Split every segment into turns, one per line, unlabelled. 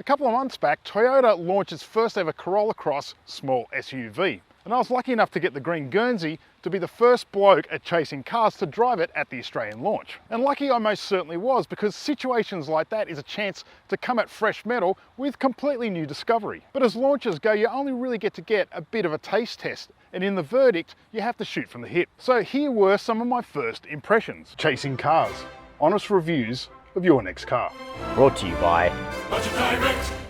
couple of months back, Toyota launched its first ever Corolla Cross small SUV. And I was lucky enough to get the green Guernsey to be the first bloke at Chasing Cars to drive it at the Australian launch. And lucky I most certainly was, because situations like that is a chance to come at fresh metal with completely new discovery. But as launches go, you only really get to get a bit of a taste test, and in the verdict, you have to shoot from the hip. So here were some of my first impressions. Chasing Cars, honest reviews of your next car.
Brought to you by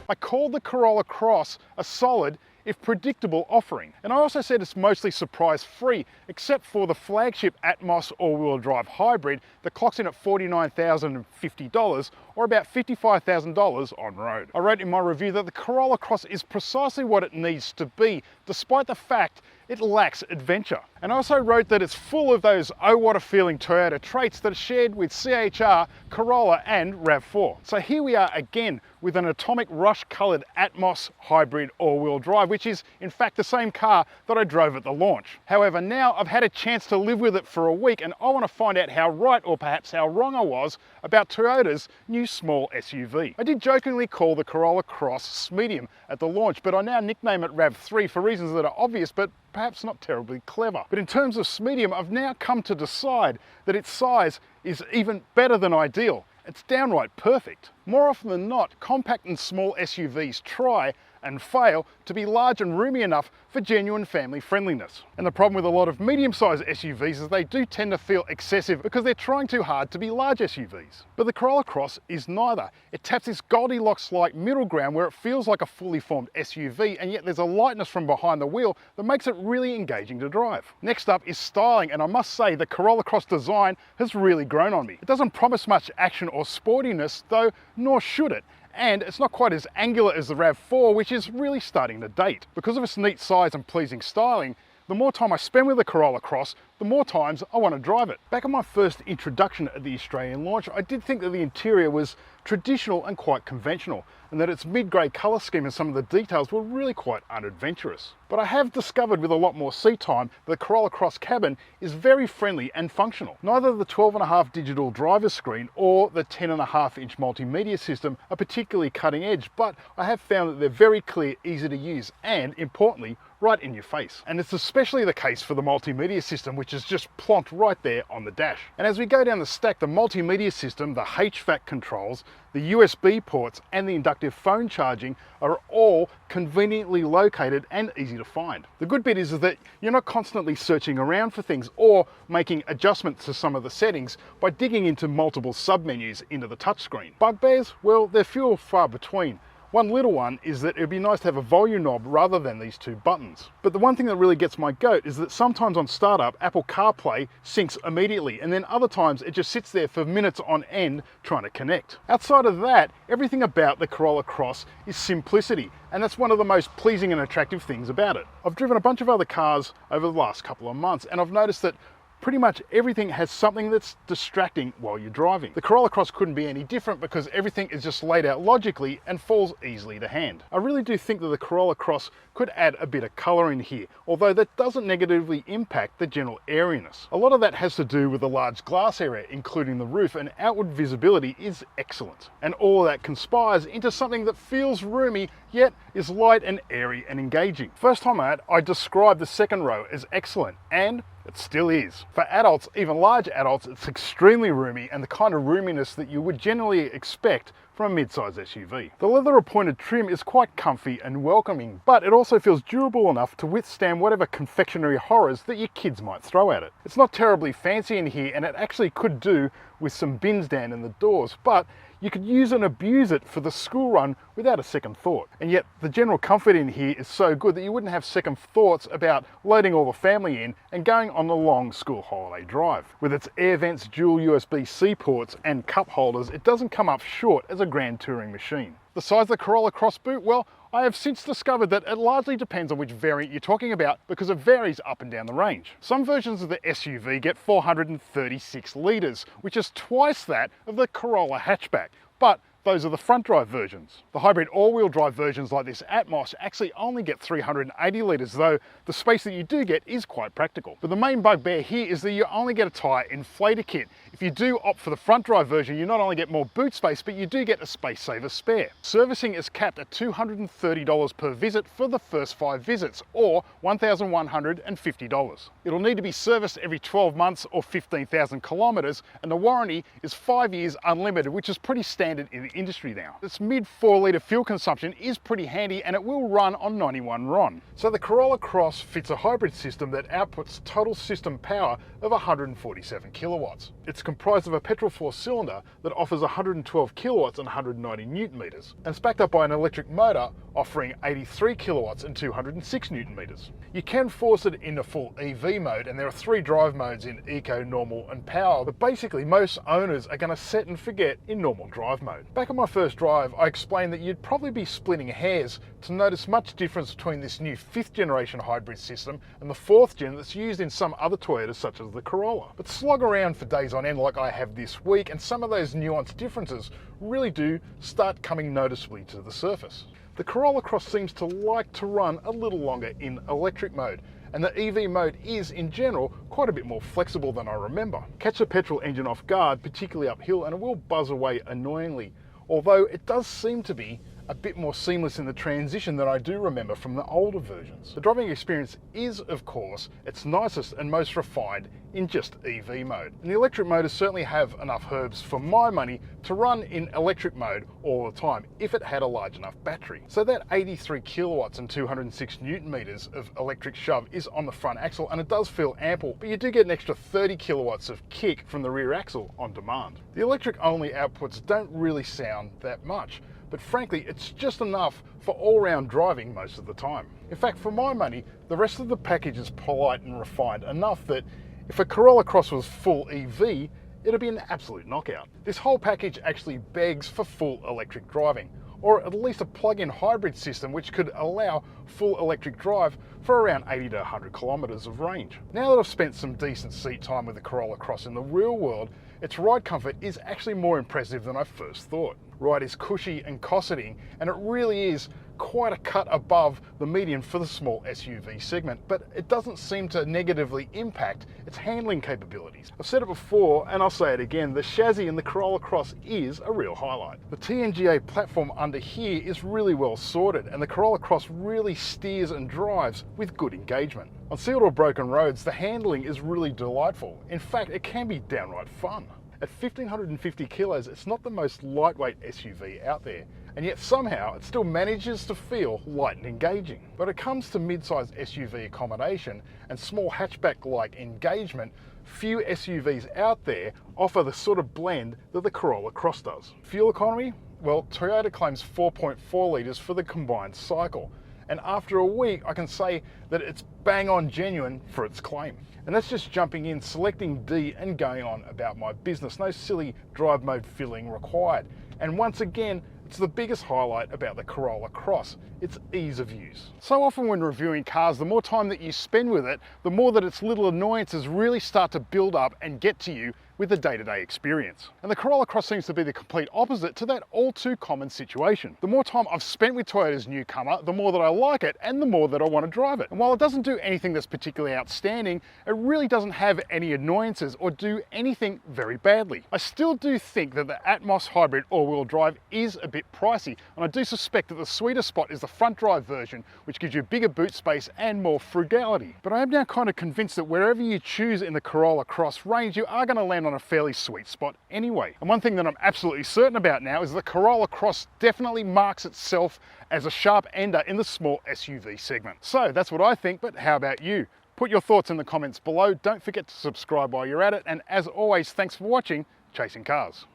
I called the Corolla Cross a solid, if predictable, offering. And I also said it's mostly surprise free, except for the flagship Atmos all-wheel drive hybrid that clocks in at $49,050, or about $55,000 on road. I wrote in my review that the Corolla Cross is precisely what it needs to be, despite the fact it lacks adventure. And I also wrote that it's full of those oh what a feeling Toyota traits that are shared with CHR, Corolla and RAV4. So here we are again with an atomic rush coloured Atmos hybrid all-wheel drive, which is in fact the same car that I drove at the launch. However, now I've had a chance to live with it for a week, and I want to find out how right, or perhaps how wrong I was about Toyota's new small SUV. I did jokingly call the Corolla Cross medium at the launch, but I now nickname it RAV3 for reasons that are obvious but perhaps not terribly clever. But in terms of medium, I've now come to decide that its size is even better than ideal. It's downright perfect. More often than not, compact and small SUVs try and fail to be large and roomy enough for genuine family friendliness. And the problem with a lot of medium-sized SUVs is they do tend to feel excessive because they're trying too hard to be large SUVs. But the Corolla Cross is neither. It taps this Goldilocks-like middle ground where it feels like a fully formed SUV, and yet there's a lightness from behind the wheel that makes it really engaging to drive. Next up is styling, and I must say the Corolla Cross design has really grown on me. It doesn't promise much action or sportiness though, nor should it. And it's not quite as angular as the RAV4, which is really starting to date. Because of its neat size and pleasing styling, the more time I spend with the Corolla Cross, the more times I want to drive it. Back on my first introduction at the Australian launch, I did think that the interior was traditional and quite conventional, and that its mid-grey colour scheme and some of the details were really quite unadventurous. But I have discovered with a lot more seat time that the Corolla Cross cabin is very friendly and functional. Neither the 12.5 digital driver screen or the 10.5-inch multimedia system are particularly cutting edge, but I have found that they're very clear, easy to use, and importantly, right in your face. And it's especially the case for the multimedia system, which is just plonked right there on the dash. And as we go down the stack, the multimedia system, the HVAC controls, the USB ports and the inductive phone charging are all conveniently located and easy to find. The good bit is that you're not constantly searching around for things or making adjustments to some of the settings by digging into multiple submenus into the touchscreen. Bugbears? Well, they're few and far between. One little one is that it'd be nice to have a volume knob rather than these two buttons. But the one thing that really gets my goat is that sometimes on startup, Apple CarPlay syncs immediately, and then other times it just sits there for minutes on end trying to connect. Outside of that, everything about the Corolla Cross is simplicity, and that's one of the most pleasing and attractive things about it. I've driven a bunch of other cars over the last couple of months, and I've noticed that pretty much everything has something that's distracting while you're driving. The Corolla Cross couldn't be any different because everything is just laid out logically and falls easily to hand. I really do think that the Corolla Cross could add a bit of colour in here, although that doesn't negatively impact the general airiness. A lot of that has to do with the large glass area, including the roof, and outward visibility is excellent. And all of that conspires into something that feels roomy, yet is light and airy and engaging. First time out, I described the second row as excellent, and it still is. For adults, even large adults, it's extremely roomy and the kind of roominess that you would generally expect from a mid-size SUV. The leather appointed trim is quite comfy and welcoming, but it also feels durable enough to withstand whatever confectionery horrors that your kids might throw at it. It's not terribly fancy in here, and it actually could do with some bins down in the doors, but you could use and abuse it for the school run without a second thought. And yet the general comfort in here is so good that you wouldn't have second thoughts about loading all the family in and going on the long school holiday drive. With its air vents, dual USB-C ports and cup holders, it doesn't come up short as a grand touring machine. The size of the Corolla Cross boot? Well, I have since discovered that it largely depends on which variant you're talking about because it varies up and down the range. Some versions of the SUV get 436 litres, which is twice that of the Corolla hatchback. But those are the front drive versions. The hybrid all-wheel drive versions like this Atmos actually only get 380 litres, though the space that you do get is quite practical. But the main bugbear here is that you only get a tyre inflator kit. If you do opt for the front drive version, you not only get more boot space, but you do get a space saver spare. Servicing is capped at $230 per visit for the first 5 visits, or $1,150. It'll need to be serviced every 12 months or 15,000 kilometres, and the warranty is 5 years unlimited, which is pretty standard in the industry now. This mid 4 litre fuel consumption is pretty handy, and it will run on 91 RON. So the Corolla Cross fits a hybrid system that outputs total system power of 147 kilowatts. It's comprised of a petrol 4-cylinder that offers 112 kilowatts and 190 newton meters, and it's backed up by an electric motor offering 83 kilowatts and 206 newton meters. You can force it into full EV mode, and there are 3 drive modes in Eco, Normal and Power, but basically most owners are going to set and forget in normal drive mode. Back on my first drive, I explained that you'd probably be splitting hairs to notice much difference between this new 5th generation hybrid system and the 4th gen that's used in some other Toyotas such as the Corolla. But slog around for days on end like I have this week, and some of those nuanced differences really do start coming noticeably to the surface. The Corolla Cross seems to like to run a little longer in electric mode, and the EV mode is, in general, quite a bit more flexible than I remember. Catch the petrol engine off guard, particularly uphill, and it will buzz away annoyingly, although it does seem to be a bit more seamless in the transition than I do remember from the older versions. The driving experience is, of course, its nicest and most refined in just EV mode. And the electric motors certainly have enough herbs for my money to run in electric mode all the time if it had a large enough battery. So that 83 kilowatts and 206 newton meters of electric shove is on the front axle, and it does feel ample, but you do get an extra 30 kilowatts of kick from the rear axle on demand. The electric only outputs don't really sound that much, but frankly, it's just enough for all-round driving most of the time. In fact, for my money, the rest of the package is polite and refined enough that if a Corolla Cross was full EV, it'd be an absolute knockout. This whole package actually begs for full electric driving, or at least a plug-in hybrid system which could allow full electric drive for around 80 to 100 kilometers of range. Now that I've spent some decent seat time with the Corolla Cross in the real world, its ride comfort is actually more impressive than I first thought. Ride is cushy and cosseting, and it really is quite a cut above the median for the small SUV segment, but it doesn't seem to negatively impact its handling capabilities. I've said it before, and I'll say it again, the chassis in the Corolla Cross is a real highlight. The TNGA platform under here is really well sorted, and the Corolla Cross really steers and drives with good engagement. On sealed or broken roads, the handling is really delightful. In fact, it can be downright fun. At 1,550 kilos, it's not the most lightweight SUV out there, and yet somehow it still manages to feel light and engaging. But when it comes to mid-sized SUV accommodation and small hatchback-like engagement, few SUVs out there offer the sort of blend that the Corolla Cross does. Fuel economy? Well, Toyota claims 4.4 litres for the combined cycle, and after a week I can say that it's bang on genuine for its claim. And that's just jumping in, selecting D and going on about my business. No silly drive mode filling required. And once again, it's the biggest highlight about the Corolla Cross, its ease of use. So often when reviewing cars, the more time that you spend with it, the more that its little annoyances really start to build up and get to you with the day-to-day experience. And the Corolla Cross seems to be the complete opposite to that all too common situation. The more time I've spent with Toyota's newcomer, the more that I like it and the more that I want to drive it. And while it doesn't do anything that's particularly outstanding, it really doesn't have any annoyances or do anything very badly. I still do think that the Atmos hybrid all-wheel drive is a bit pricey, and I do suspect that the sweeter spot is the front drive version, which gives you bigger boot space and more frugality. But I am now kind of convinced that wherever you choose in the Corolla Cross range, you are going to land on a fairly sweet spot anyway. And one thing that I'm absolutely certain about now is the Corolla Cross definitely marks itself as a sharp ender in the small SUV segment. So that's what I think, but how about you? Put your thoughts in the comments below. Don't forget to subscribe while you're at it, and as always, thanks for watching Chasing Cars.